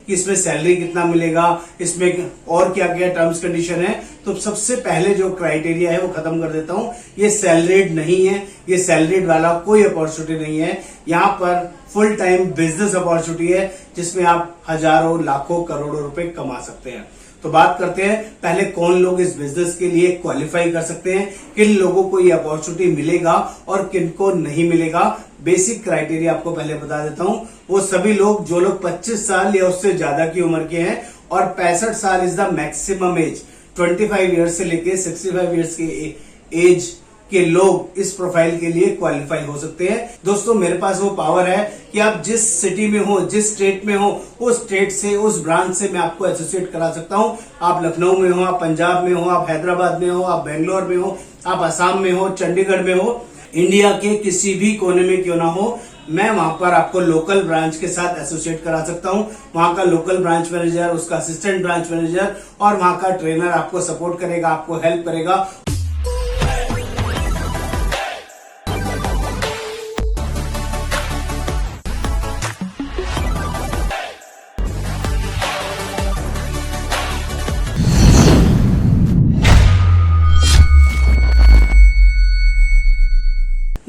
कि इसमें सैलरी कितना मिलेगा, इसमें और क्या क्या टर्म्स कंडीशन है। तो सबसे पहले जो क्राइटेरिया है वो खत्म कर देता हूं। ये सैलरीड नहीं है, ये सैलरीड वाला कोई अपॉर्चुनिटी नहीं है। यहाँ पर फुल टाइम बिजनेस अपॉर्चुनिटी है जिसमें आप हजारों लाखों करोड़ों रुपए कमा सकते हैं। तो बात करते हैं पहले कौन लोग इस बिजनेस के लिए क्वालिफाई कर सकते हैं, किन लोगों को ये अपॉर्चुनिटी मिलेगा और किन को नहीं मिलेगा। बेसिक क्राइटेरिया आपको पहले बता देता हूं। वो सभी लोग जो लोग 25 साल या उससे ज्यादा की उम्र के हैं और 65 साल is the maximum age. 25 years से लेके 65 ईयर्स के एज के लोग इस प्रोफाइल के लिए क्वालिफाई हो सकते हैं। दोस्तों मेरे पास वो पावर है कि आप जिस सिटी में हो, जिस स्टेट में हो, उस स्टेट से, उस ब्रांच से मैं आपको एसोसिएट करा सकता हूं। आप लखनऊ में हो, आप पंजाब में हो, आप हैदराबाद में हो, आप बेंगलोर में हो, आप असम में हो, चंडीगढ़ में हो, इंडिया के किसी भी कोने में क्यों ना हो, मैं वहां पर आपको लोकल ब्रांच के साथ एसोसिएट करा सकता हूं। वहां का लोकल ब्रांच मैनेजर, उसका असिस्टेंट ब्रांच मैनेजर और वहां का ट्रेनर आपको सपोर्ट करेगा, आपको हेल्प करेगा।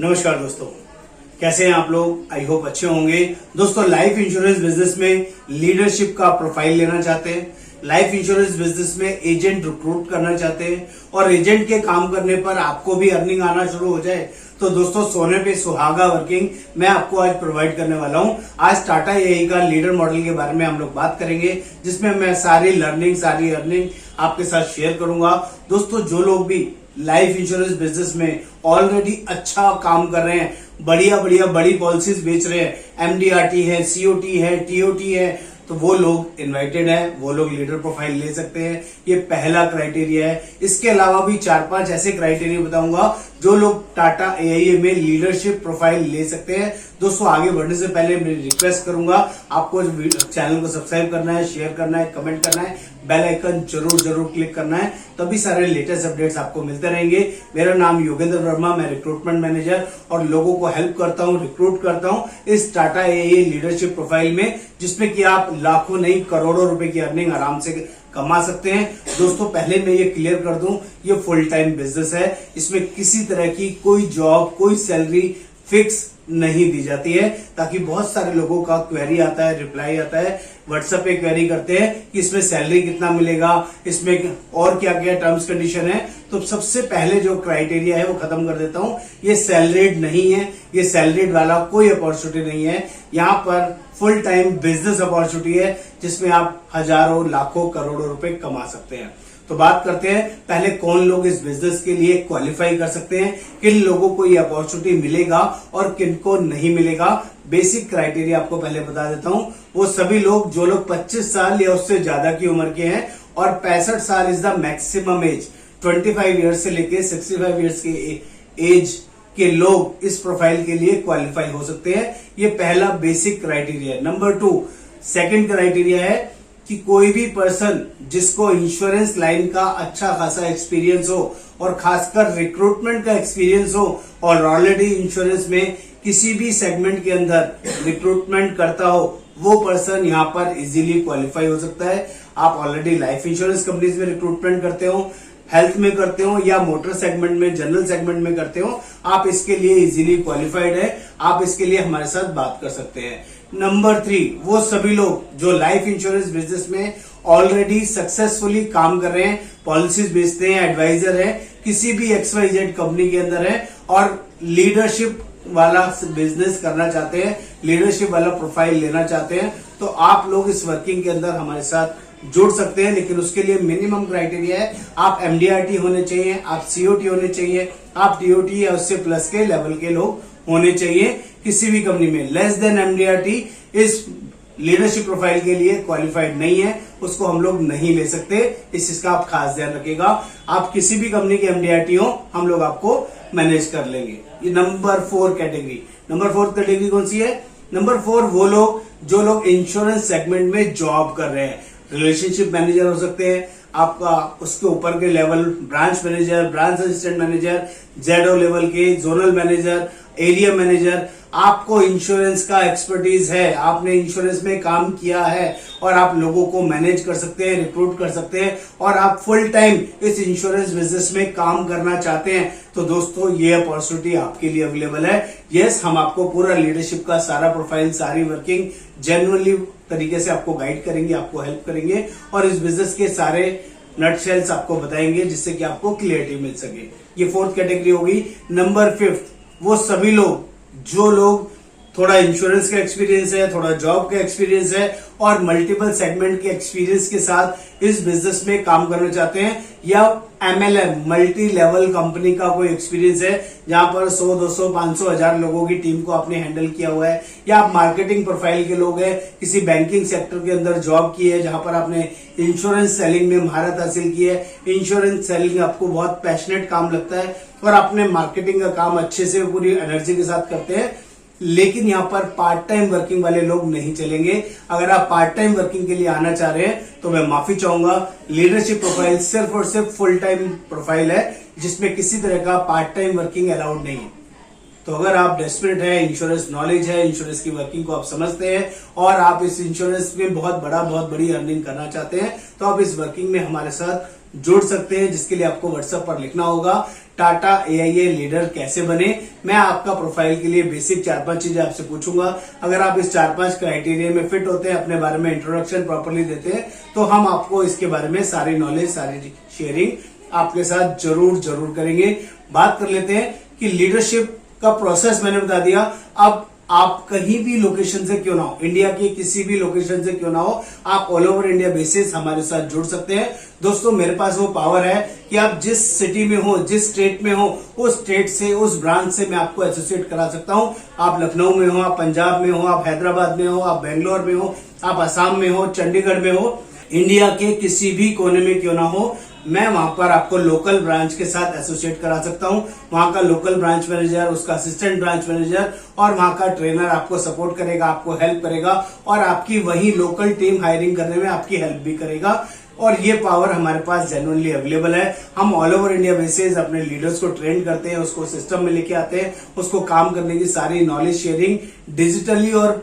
नमस्कार दोस्तों, कैसे हैं आप लोग? आई होप अच्छे होंगे। दोस्तों लाइफ इंश्योरेंस बिजनेस में लीडरशिप का प्रोफाइल लेना चाहते हैं, लाइफ इंश्योरेंस बिजनेस में एजेंट रिक्रूट करना चाहते हैं और एजेंट के काम करने पर आपको भी अर्निंग आना शुरू हो जाए, तो दोस्तों सोने पे सुहागा वर्किंग मैं आपको आज प्रोवाइड करने वाला हूं। आज टाटा एआई का लीडर मॉडल के बारे में हम लोग बात करेंगे, जिसमें मैं सारी लर्निंग, सारी अर्निंग आपके साथ शेयर करूंगा। दोस्तों जो लोग भी लाइफ इंश्योरेंस बिजनेस में ऑलरेडी अच्छा काम कर रहे हैं, बढ़िया बड़ी पॉलिसीज बेच रहे हैं, एमडीआरटी है, सीओटी है, टीओटी है, तो वो लोग इनवाइटेड है, वो लोग लीडर प्रोफाइल ले सकते हैं। ये पहला क्राइटेरिया है। इसके अलावा भी 4-5 ऐसे क्राइटेरिया बताऊंगा जो लोग टाटा एआई में लीडरशिप प्रोफाइल ले सकते हैं। दोस्तों आगे बढ़ने से पहले मैं रिक्वेस्ट करूंगा आपको चैनल को सब्सक्राइब करना है, शेयर करना है, कमेंट करना है, बेल आइकन जरूर क्लिक करना है, तभी सारे लेटेस्ट अपडेट्स आपको मिलते रहेंगे। मेरा नाम योगेंद्र वर्मा, मैं रिक्रूटमेंट मैनेजर और लोगों को हेल्प करता हूं, रिक्रूट करता हूं इस टाटा एआई लीडरशिप प्रोफाइल में, जिसमें कि आप लाखों नहीं करोड़ों रुपए की अर्निंग आराम से कमा सकते हैं। दोस्तों पहले मैं ये क्लियर कर दूं, ये फुल टाइम बिजनेस है। इसमें किसी तरह की कोई जॉब, कोई सैलरी फिक्स नहीं दी जाती है, ताकि बहुत सारे लोगों का क्वेरी आता है, रिप्लाई आता है, व्हाट्सएप पे क्वेरी करते हैं कि इसमें सैलरी कितना मिलेगा, इसमें और क्या क्या टर्म्स कंडीशन है। तो सबसे पहले जो क्राइटेरिया है वो खत्म कर देता हूं। ये सैलरीड नहीं है, ये सैलरीड वाला कोई अपॉर्चुनिटी नहीं है। यहाँ पर फुल टाइम बिजनेस अपॉर्चुनिटी है जिसमें आप हजारों लाखों करोड़ों रुपए कमा सकते हैं। तो बात करते हैं पहले कौन लोग इस बिजनेस के लिए क्वालिफाई कर सकते हैं, किन लोगों को ये अपॉर्चुनिटी मिलेगा और किन को नहीं मिलेगा। बेसिक क्राइटेरिया आपको पहले बता देता हूं। वो सभी लोग जो लोग 25 साल या उससे ज्यादा की उम्र के हैं और 65 साल is the maximum age. 25 years से लेके 65 ईयर्स के एज के लोग इस प्रोफाइल के लिए क्वालिफाई हो सकते हैं। ये पहला बेसिक क्राइटेरिया है। नंबर 2 सेकंड क्राइटेरिया है कि कोई भी पर्सन जिसको इंश्योरेंस लाइन का अच्छा खासा एक्सपीरियंस हो और खासकर रिक्रूटमेंट का एक्सपीरियंस हो और ऑलरेडी इंश्योरेंस में किसी भी सेगमेंट के अंदर रिक्रूटमेंट करता हो, वो पर्सन यहाँ पर इजीली क्वालिफाई हो सकता है। आप ऑलरेडी लाइफ इंश्योरेंस कंपनीज में रिक्रूटमेंट करते हो, हेल्थ में करते हो या मोटर सेगमेंट में, जनरल सेगमेंट में करते हो, आप इसके लिए इजीली क्वालिफाइड है। आप इसके लिए हमारे साथ बात कर सकते हैं। नंबर 3 वो सभी लोग जो लाइफ इंश्योरेंस बिजनेस में ऑलरेडी सक्सेसफुली काम कर रहे हैं, पॉलिसीज बेचते हैं, एडवाइजर है, किसी भी XYZ कंपनी के अंदर है और लीडरशिप वाला बिजनेस करना चाहते हैं, लीडरशिप वाला प्रोफाइल लेना चाहते हैं, तो आप लोग इस वर्किंग के अंदर हमारे साथ जुड़ सकते हैं। लेकिन उसके लिए मिनिमम क्राइटेरिया है, आप एमडीआरटी होने चाहिए, आप सीओटी होने चाहिए, आप टीओटी या उससे प्लस के लेवल के लोग होने चाहिए। किसी भी कंपनी में लेस देन एमडीआरटी इस लीडरशिप प्रोफाइल के लिए क्वालिफाइड नहीं है, उसको हम लोग नहीं ले सकते। इस चीज आप खास ध्यान रखिएगा। आप किसी भी कंपनी के एमडीआरटी हो, हम लोग आपको मैनेज कर लेंगे। ये नंबर 4 कैटेगरी। नंबर 4 कैटेगरी कौन सी है? नंबर 4 वो लोग जो लोग इंश्योरेंस सेगमेंट में जॉब कर रहे हैं, रिलेशनशिप मैनेजर हो सकते हैं, आपका उसके ऊपर के level branch manager, branch assistant manager, ZO level के, जोनल मैनेजर, एरिया मैनेजर, आपको इंश्योरेंस का एक्सपर्टीज है, आपने इंश्योरेंस में काम किया है और आप लोगों को मैनेज कर सकते हैं, रिक्रूट कर सकते हैं और आप फुल टाइम इस इंश्योरेंस बिजनेस में काम करना चाहते हैं, तो दोस्तों ये अपॉर्चुनिटी आपके लिए अवेलेबल है। यस, हम आपको पूरा लीडरशिप का सारा प्रोफाइल, सारी वर्किंग जेन्युइनली तरीके से आपको गाइड करेंगे, आपको हेल्प करेंगे और इस बिजनेस के सारे नटशेल्स आपको बताएंगे जिससे कि आपको क्लियरिटी मिल सके। ये फोर्थ कैटेगरी होगी। नंबर 5, वो सभी लोग जो लोग थोड़ा इंश्योरेंस का एक्सपीरियंस है, थोड़ा जॉब का एक्सपीरियंस है और मल्टीपल सेगमेंट के एक्सपीरियंस के साथ इस बिजनेस में काम करना चाहते हैं, या MLM मल्टी लेवल कंपनी का कोई एक्सपीरियंस है जहां पर 100, 200, 500, 1000 लोगों की टीम को आपने हैंडल किया हुआ है, या आप मार्केटिंग प्रोफाइल के लोग हैं, किसी बैंकिंग सेक्टर के अंदर जॉब की है जहां पर आपने इंश्योरेंस सेलिंग में महारत हासिल की है, इंश्योरेंस सेलिंग आपको बहुत पैशनेट काम लगता है और आपने मार्केटिंग का काम अच्छे से पूरी एनर्जी के साथ करते हैं, लेकिन यहाँ पर पार्ट टाइम वर्किंग वाले लोग नहीं चलेंगे। अगर आप पार्ट टाइम वर्किंग के लिए आना चाह रहे हैं तो मैं माफी चाहूंगा, लीडरशिप प्रोफाइल सिर्फ और सिर्फ फुल टाइम प्रोफाइल है जिसमें किसी तरह का पार्ट टाइम वर्किंग अलाउड नहीं है। तो अगर आप डेस्परेट है, इंश्योरेंस नॉलेज है, इंश्योरेंस की वर्किंग को आप समझते हैं और आप इस इंश्योरेंस में बहुत बड़ी अर्निंग करना चाहते हैं, तो आप इस वर्किंग में हमारे साथ जुड़ सकते हैं, जिसके लिए आपको व्हाट्सएप पर लिखना होगा टाटा AIA लीडर कैसे बने। मैं आपका प्रोफाइल के लिए बेसिक 4-5 चीजें आपसे पूछूंगा। अगर आप इस 4-5 क्राइटेरिया में फिट होते हैं, अपने बारे में इंट्रोडक्शन प्रॉपर्ली देते हैं, तो हम आपको इसके बारे में सारी नॉलेज, सारी शेयरिंग आपके साथ जरूर करेंगे। बात कर लेते हैं कि लीडरशिप का प्रोसेस मैंने बता दिया। अब आप कहीं भी लोकेशन से क्यों ना हो, इंडिया की किसी भी लोकेशन से क्यों ना हो, आप ऑल ओवर इंडिया बेसिस हमारे साथ जुड़ सकते हैं। दोस्तों, मेरे पास वो पावर है कि आप जिस सिटी में हो, जिस स्टेट में हो, उस स्टेट से, उस ब्रांच से मैं आपको एसोसिएट करा सकता हूं। आप लखनऊ में हो, आप पंजाब में हो, आप हैदराबाद में हो, आप बेंगलोर में हो, आप असम में हो, चंडीगढ़ में हो, इंडिया के किसी भी कोने में क्यों ना हो, मैं वहां पर आपको लोकल ब्रांच के साथ एसोसिएट करा सकता हूं। वहां का लोकल ब्रांच मैनेजर, उसका असिस्टेंट ब्रांच मैनेजर और वहां का ट्रेनर आपको सपोर्ट करेगा, आपको हेल्प करेगा और आपकी वही लोकल टीम हायरिंग करने में आपकी हेल्प भी करेगा। और ये पावर हमारे पास जेन्युइनली अवेलेबल है। हम ऑल ओवर इंडिया बेसिस अपने लीडर्स को ट्रेन करते हैं, उसको सिस्टम में लेके आते हैं, उसको काम करने की सारी नॉलेज शेयरिंग डिजिटली और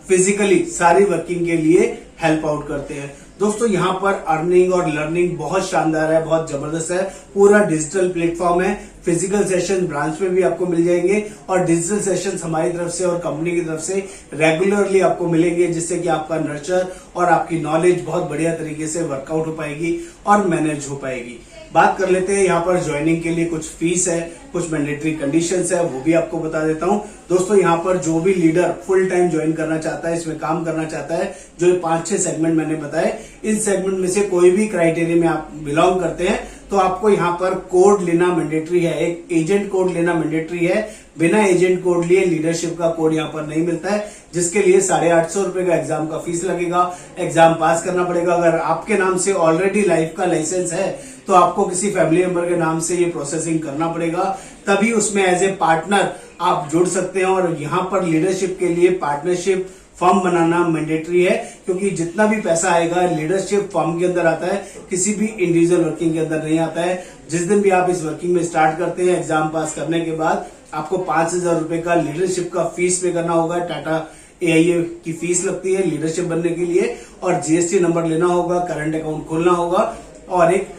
फिजिकली सारी वर्किंग के लिए हेल्प आउट करते हैं। दोस्तों, यहाँ पर अर्निंग और लर्निंग बहुत शानदार है, बहुत जबरदस्त है। पूरा डिजिटल प्लेटफॉर्म है। फिजिकल सेशन ब्रांच में भी आपको मिल जाएंगे और डिजिटल सेशंस हमारी तरफ से और कंपनी की तरफ से रेगुलरली आपको मिलेंगे, जिससे कि आपका नर्चर और आपकी नॉलेज बहुत बढ़िया तरीके से वर्कआउट हो पाएगी और मैनेज हो पाएगी। बात कर लेते हैं यहाँ पर ज्वाइनिंग के लिए कुछ फीस है, कुछ मैंडेटरी कंडीशंस है, वो भी आपको बता देता हूँ। दोस्तों, यहाँ पर जो भी लीडर फुल टाइम ज्वाइन करना चाहता है, इसमें काम करना चाहता है, जो 5-6 सेगमेंट मैंने बताए, इन सेगमेंट में से कोई भी क्राइटेरिया में आप बिलोंग करते हैं, तो आपको यहाँ पर कोड लेना मैंडेटरी है। एक एजेंट कोड लेना मैंडेटरी है। बिना एजेंट कोड लिए लीडरशिप का कोड यहाँ पर नहीं मिलता है, जिसके लिए 850 रुपए का एग्जाम का फीस लगेगा। एग्जाम पास करना पड़ेगा। अगर आपके नाम से ऑलरेडी लाइफ का लाइसेंस है तो आपको किसी फैमिली मेंबर के नाम से ये प्रोसेसिंग करना पड़ेगा, तभी उसमें एज ए पार्टनर आप जुड़ सकते हैं। और यहाँ पर लीडरशिप के लिए पार्टनरशिप फॉर्म बनाना मैंडेटरी है, क्योंकि जितना भी पैसा आएगा लीडरशिप फॉर्म के अंदर आता है, किसी भी इंडिविजुअल वर्किंग के अंदर नहीं आता है। जिस दिन भी आप इस वर्किंग में स्टार्ट करते हैं, एग्जाम पास करने के बाद आपको 5000 रुपए का लीडरशिप का फीस पे करना होगा। टाटा AIA की फीस लगती है लीडरशिप बनने के लिए, और GST नंबर लेना होगा, करंट अकाउंट खोलना होगा, और एक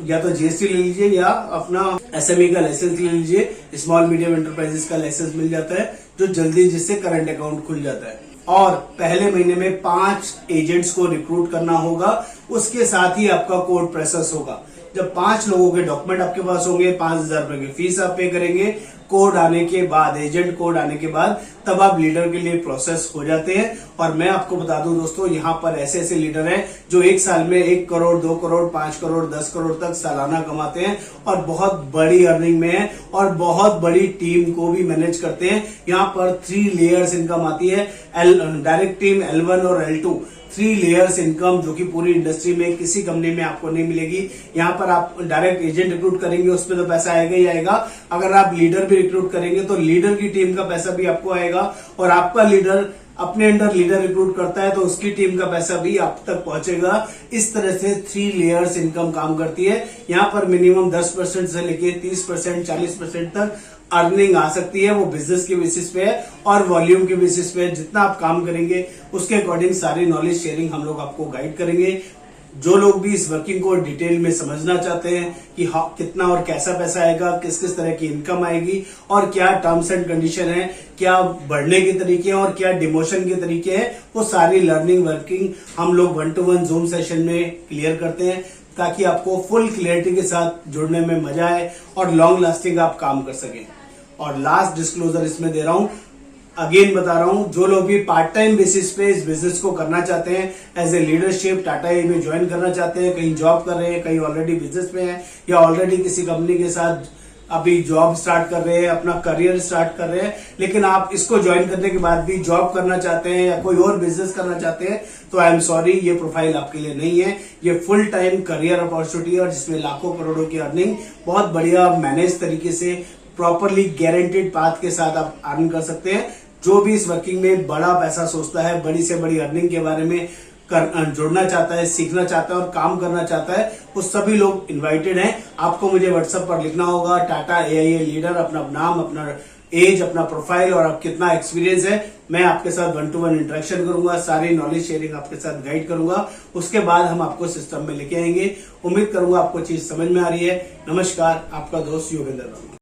या तो GST ले लीजिए या अपना SME का लाइसेंस ले लीजिए। स्मॉल मीडियम एंटरप्राइजेस का लाइसेंस मिल जाता है, जो जल्दी जिससे करंट अकाउंट खुल जाता है। और पहले महीने में 5 एजेंट्स को रिक्रूट करना होगा, उसके साथ ही आपका कोड प्रोसेस होगा। जब 5 लोगों के डॉक्यूमेंट आपके पास होंगे, 5000 रुपए की फीस आप पे करेंगे, कोड आने के बाद, एजेंट कोड आने के बाद, तब आप लीडर के लिए प्रोसेस हो जाते हैं। और मैं आपको बता दूं दोस्तों, यहाँ पर ऐसे ऐसे लीडर हैं जो एक साल में 1 करोड़, 2 करोड़, 5 करोड़, 10 करोड़ तक सालाना कमाते हैं और बहुत बड़ी अर्निंग में है और बहुत बड़ी टीम को भी मैनेज करते हैं। यहाँ पर 3 लेयर्स इनकम आती है, डायरेक्ट टीम, L1 और L2, 3 लेयर्स इनकम, जो कि पूरी इंडस्ट्री में किसी कंपनी में आपको नहीं मिलेगी। यहाँ पर आप डायरेक्ट एजेंट रिक्रूट करेंगे, उसमें तो पैसा आएगा ही आएगा। अगर आप लीडर भी रिक्रूट करेंगे तो लीडर की टीम का पैसा भी आपको आएगा, और आपका लीडर अपने अंडर लीडर रिक्रूट करता है तो उसकी टीम का पैसा भी आप तक पहुंचेगा। इस तरह से 3 लेयर्स इनकम काम करती है। यहाँ पर मिनिमम 10% से लेके 30%, 40% तक अर्निंग आ सकती है। वो बिजनेस के बेसिस पे है और वॉल्यूम के बेसिस पे है। जितना आप काम करेंगे उसके अकॉर्डिंग सारी नॉलेज शेयरिंग हम लोग आपको गाइड करेंगे। जो लोग भी इस वर्किंग को डिटेल में समझना चाहते हैं कि कितना और कैसा पैसा आएगा, किस किस तरह की इनकम आएगी और क्या टर्म्स एंड कंडीशन है, क्या बढ़ने के तरीके हैं और क्या डिमोशन के तरीके हैं, वो सारी लर्निंग वर्किंग हम लोग 1-to-1 जूम सेशन में क्लियर करते हैं ताकि आपको फुल क्लियरिटी के साथ जुड़ने में मजा आए और लॉन्ग लास्टिंग आप काम कर सकें। और लास्ट डिस्क्लोजर इसमें दे रहा हूं, अगेन बता रहा हूं, जो लोग भी पार्ट टाइम बेसिस पे इस बिजनेस को करना चाहते हैं, एज ए लीडरशिप टाटा ए में ज्वाइन करना चाहते हैं, कहीं जॉब कर रहे हैं, कहीं ऑलरेडी बिजनेस में हैं या ऑलरेडी किसी कंपनी के साथ अभी जॉब स्टार्ट कर रहे हैं, अपना करियर स्टार्ट कर रहे हैं, लेकिन आप इसको ज्वाइन करने के बाद भी जॉब करना चाहते हैं या कोई और बिजनेस करना चाहते हैं, तो आई एम सॉरी, ये प्रोफाइल आपके लिए नहीं है। ये फुल टाइम करियर अपॉर्चुनिटी है और जिसमें लाखों करोड़ों की अर्निंग बहुत बढ़िया मैनेज तरीके से प्रॉपरली गारंटेड पाथ के साथ आप अर्न कर सकते हैं। जो भी इस वर्किंग में बड़ा पैसा सोचता है, बड़ी से बड़ी अर्निंग के बारे में जुड़ना चाहता है, सीखना चाहता है और काम करना चाहता है, वो सभी लोग इनवाइटेड हैं। आपको मुझे व्हाट्सएप पर लिखना होगा टाटा एआईए लीडर, अपना नाम, अपना एज, अपना प्रोफाइल और आप कितना एक्सपीरियंस है। मैं आपके साथ 1-to-1 इंटरेक्शन करूंगा, सारी नॉलेज शेयरिंग आपके साथ गाइड करूंगा। उसके बाद हम आपको सिस्टम में लेके आएंगे। उम्मीद करूंगा आपको चीज समझ में आ रही है। नमस्कार, आपका दोस्त योगेंद्र वर्मा।